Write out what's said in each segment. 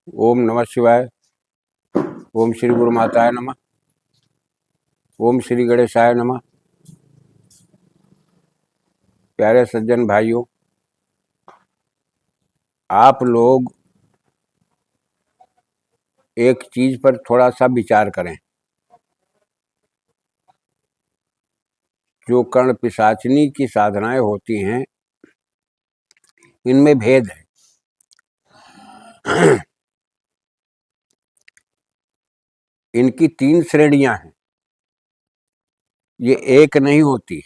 ओम नमः शिवाय। ओम श्री गुरु माताय नमः। ओम श्री गणेशाय नमः। प्यारे सज्जन भाइयों, आप लोग एक चीज पर थोड़ा सा विचार करें। जो कर्ण पिशाचिनी की साधनाएं होती हैं, इनमें भेद है। इनकी 3 श्रेणियां हैं, ये एक नहीं होती।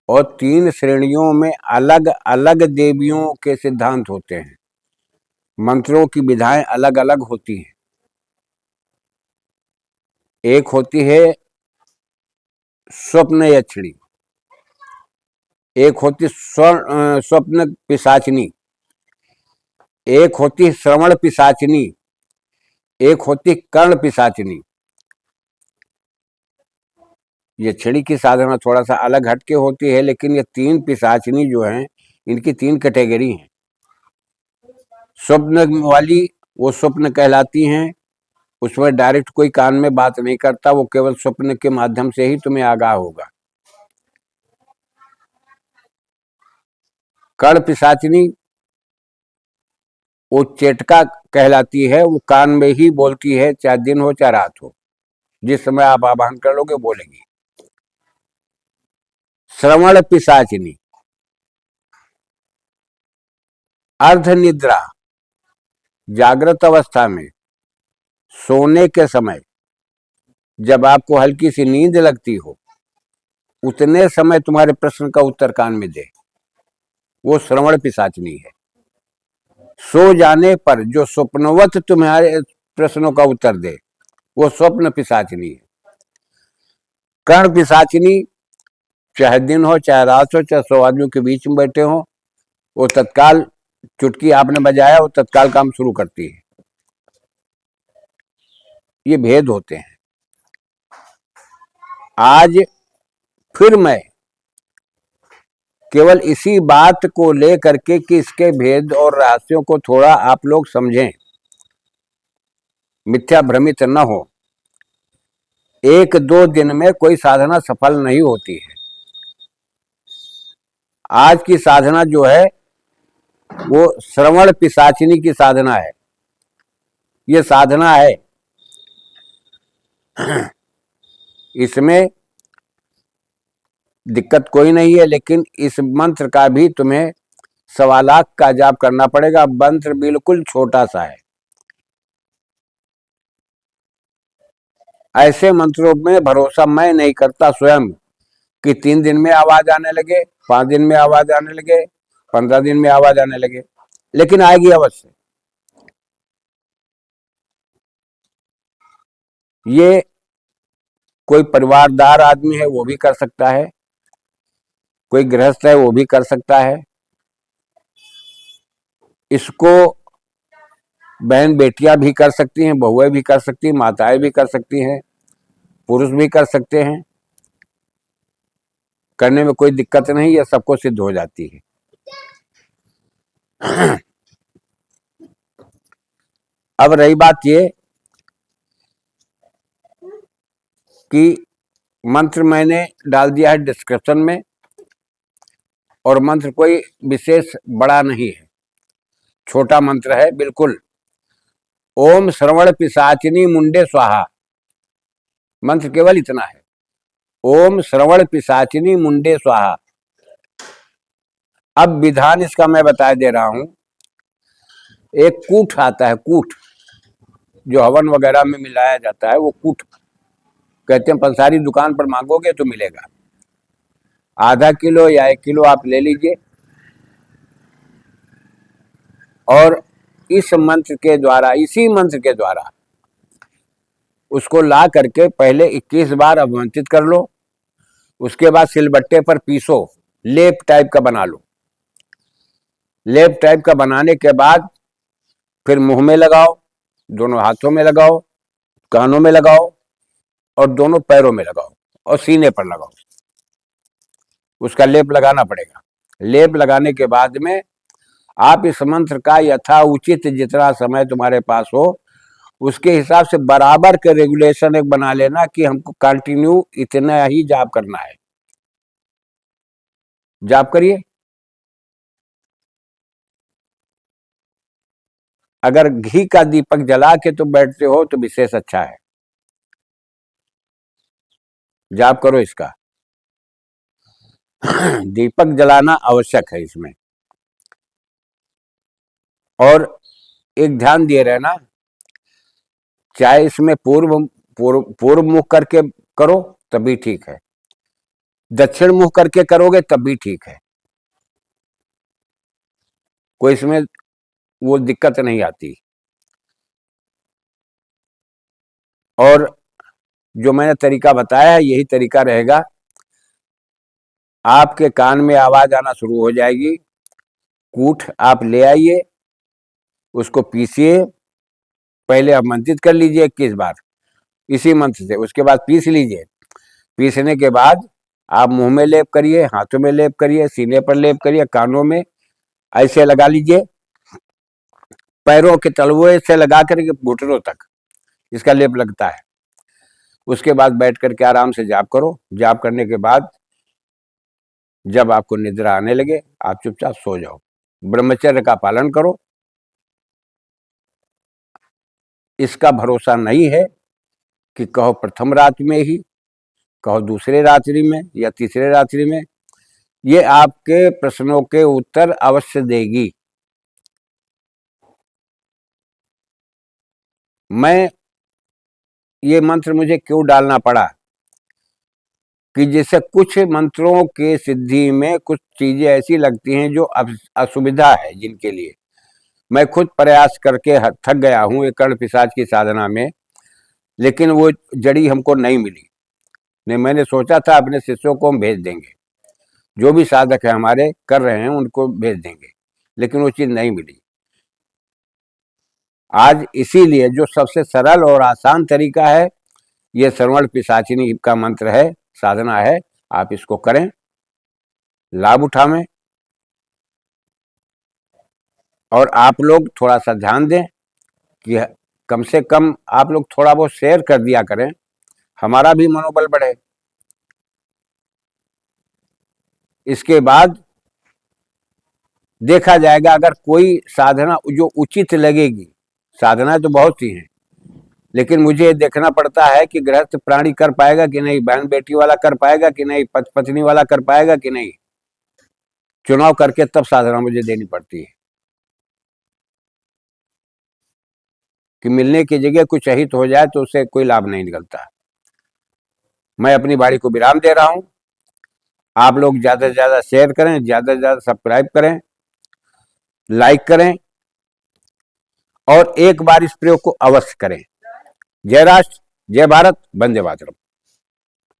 और 3 श्रेणियों में अलग अलग देवियों के सिद्धांत होते हैं, मंत्रों की विधाएं अलग अलग होती हैं। एक होती है स्वप्न यक्षिणी, एक होती स्वप्न पिशाचिनी, एक होती श्रवण पिशाचिनी, एक होती कर्ण पिशाचिनी। यक्षिणी की साधना थोड़ा सा अलग हटके होती है, लेकिन ये 3 पिशाचिनी जो हैं, इनकी 3 कैटेगरी हैं। स्वप्न वाली वो स्वप्न कहलाती हैं, उसमें डायरेक्ट कोई कान में बात नहीं करता, वो केवल स्वप्न के माध्यम से ही तुम्हें आगाह होगा। कर्ण पिशाचिनी वो चेटका कहलाती है, वो कान में ही बोलती है, चाहे दिन हो चाहे रात हो, जिस समय आप आवाहन कर लोगे बोलेगी। श्रवण पिशाचिनी अर्ध निद्रा, जागृत अवस्था में सोने के समय जब आपको हल्की सी नींद लगती हो, उतने समय तुम्हारे प्रश्न का उत्तर कान में दे, वो श्रवण पिशाचिनी है। सो जाने पर जो स्वप्नवत तुम्हारे प्रश्नों का उत्तर दे, वो स्वप्न पिशाचिनी है। कर्ण पिशाचिनी चाहे दिन हो चाहे रात हो, चाहे 100 आदमियों के बीच में बैठे हो, वो तत्काल चुटकी आपने बजाया, वो तत्काल काम शुरू करती है। ये भेद होते हैं। आज फिर मैं केवल इसी बात को लेकर के कि इसके भेद और रहस्यों को थोड़ा आप लोग समझें, मिथ्या भ्रमित न हो। 1-2 दिन में कोई साधना सफल नहीं होती है। आज की साधना जो है वो श्रवण पिशाचिनी की साधना है। ये साधना है, इसमें दिक्कत कोई नहीं है, लेकिन इस मंत्र का भी तुम्हें 1.25 लाख का जाप करना पड़ेगा। मंत्र बिल्कुल छोटा सा है। ऐसे मंत्रों में भरोसा मैं नहीं करता स्वयं कि 3 दिन में आवाज आने लगे, 5 दिन में आवाज आने लगे, 15 दिन में आवाज आने लगे, लेकिन आएगी अवश्य। ये कोई परिवारदार आदमी है वो भी कर सकता है, कोई गृहस्थ है वो भी कर सकता है। इसको बहन बेटियां भी कर सकती हैं, बहुएं भी कर सकती हैं, माताएं भी कर सकती हैं, पुरुष भी कर सकते हैं। करने में कोई दिक्कत नहीं, ये सबको सिद्ध हो जाती है। अब रही बात ये कि मंत्र मैंने डाल दिया है डिस्क्रिप्शन में, और मंत्र कोई विशेष बड़ा नहीं है, छोटा मंत्र है बिल्कुल। ओम श्रवण पिशाचिनी मुंडे स्वाहा, मंत्र केवल इतना है। ओम श्रवण पिशाचिनी मुंडे स्वाहा। अब विधान इसका मैं बता दे रहा हूं। एक कूट आता है, कूट जो हवन वगैरह में मिलाया जाता है, वो कूट कहते हैं। पंसारी दुकान पर मांगोगे तो मिलेगा। आधा किलो या 1 किलो आप ले लीजिए, और इस मंत्र के द्वारा, इसी मंत्र के द्वारा उसको ला करके पहले 21 बार अवमंत्रित कर लो। उसके बाद सिलबट्टे पर पीसो, लेप टाइप का बना लो। लेप टाइप का बनाने के बाद फिर मुंह में लगाओ, दोनों हाथों में लगाओ, कानों में लगाओ, और दोनों पैरों में लगाओ, और सीने पर लगाओ। उसका लेप लगाना पड़ेगा। लेप लगाने के बाद में आप इस मंत्र का यथा उचित जितना समय तुम्हारे पास हो उसके हिसाब से बराबर के रेगुलेशन एक बना लेना कि हमको कंटिन्यू इतना ही जाप करना है। जाप करिए। अगर घी का दीपक जला के तुम बैठते हो तो विशेष अच्छा है। जाप करो इसका। दीपक जलाना आवश्यक है इसमें। और एक ध्यान दिए रहना, चाहे इसमें पूर्व मुख करके करो तभी ठीक है, दक्षिण मुख करके करोगे तब भी ठीक है, कोई इसमें वो दिक्कत नहीं आती। और जो मैंने तरीका बताया है यही तरीका रहेगा। आपके कान में आवाज आना शुरू हो जाएगी, कूट आप ले आइए, उसको पीसिए, पहले आप मंत्रित कर लीजिए 21 बार इसी मंत्र से, उसके बाद पीस लीजिए। पीसने के बाद आप मुंह में लेप करिए, हाथों में लेप करिए, सीने पर लेप करिए, कानों में ऐसे लगा लीजिए, पैरों के तलवे से लगा करके घुटनों तक इसका लेप लगता है। उसके बाद बैठ करके आराम से जाप करो। जाप करने के बाद जब आपको निद्रा आने लगे आप चुपचाप सो जाओ। ब्रह्मचर्य का पालन करो। इसका भरोसा नहीं है कि कहो प्रथम रात्रि में ही, कहो दूसरे रात्रि में या तीसरे रात्रि में, ये आपके प्रश्नों के उत्तर अवश्य देगी। मैं ये मंत्र मुझे क्यों डालना पड़ा कि जैसे कुछ मंत्रों के सिद्धि में कुछ चीजें ऐसी लगती हैं जो असुविधा है जिनके लिए। मैं खुद प्रयास करके थक गया हूँ एक कर्ण पिशाच की साधना में, लेकिन वो जड़ी हमको नहीं मिली। नहीं, मैंने सोचा था अपने शिष्यों को हम भेज देंगे, जो भी साधक है हमारे कर रहे हैं उनको भेज देंगे, लेकिन वो चीज नहीं मिली। आज इसीलिए जो सबसे सरल और आसान तरीका है ये श्रवण पिशाचिनी का मंत्र है, साधना है, आप इसको करें, लाभ उठावें। और आप लोग थोड़ा सा ध्यान दें कि कम से कम आप लोग थोड़ा बहुत शेयर कर दिया करें, हमारा भी मनोबल बढ़े। इसके बाद देखा जाएगा अगर कोई साधना जो उचित लगेगी। साधना तो बहुत सी हैं, लेकिन मुझे देखना पड़ता है कि गृहस्थ प्राणी कर पाएगा कि नहीं, बहन बेटी वाला कर पाएगा कि नहीं, पत्नी वाला कर पाएगा कि नहीं, चुनाव करके तब साधना मुझे देनी पड़ती है कि मिलने की जगह कुछ अहित हो जाए तो उससे कोई लाभ नहीं निकलता। मैं अपनी बाड़ी को विराम दे रहा हूं। आप लोग ज्यादा से ज्यादा शेयर करें, ज्यादा से ज्यादा सब्सक्राइब करें, लाइक करें और एक बार इस प्रयोग को अवश्य करें। जय राष्ट्र, जय भारत, वंदे मातरम।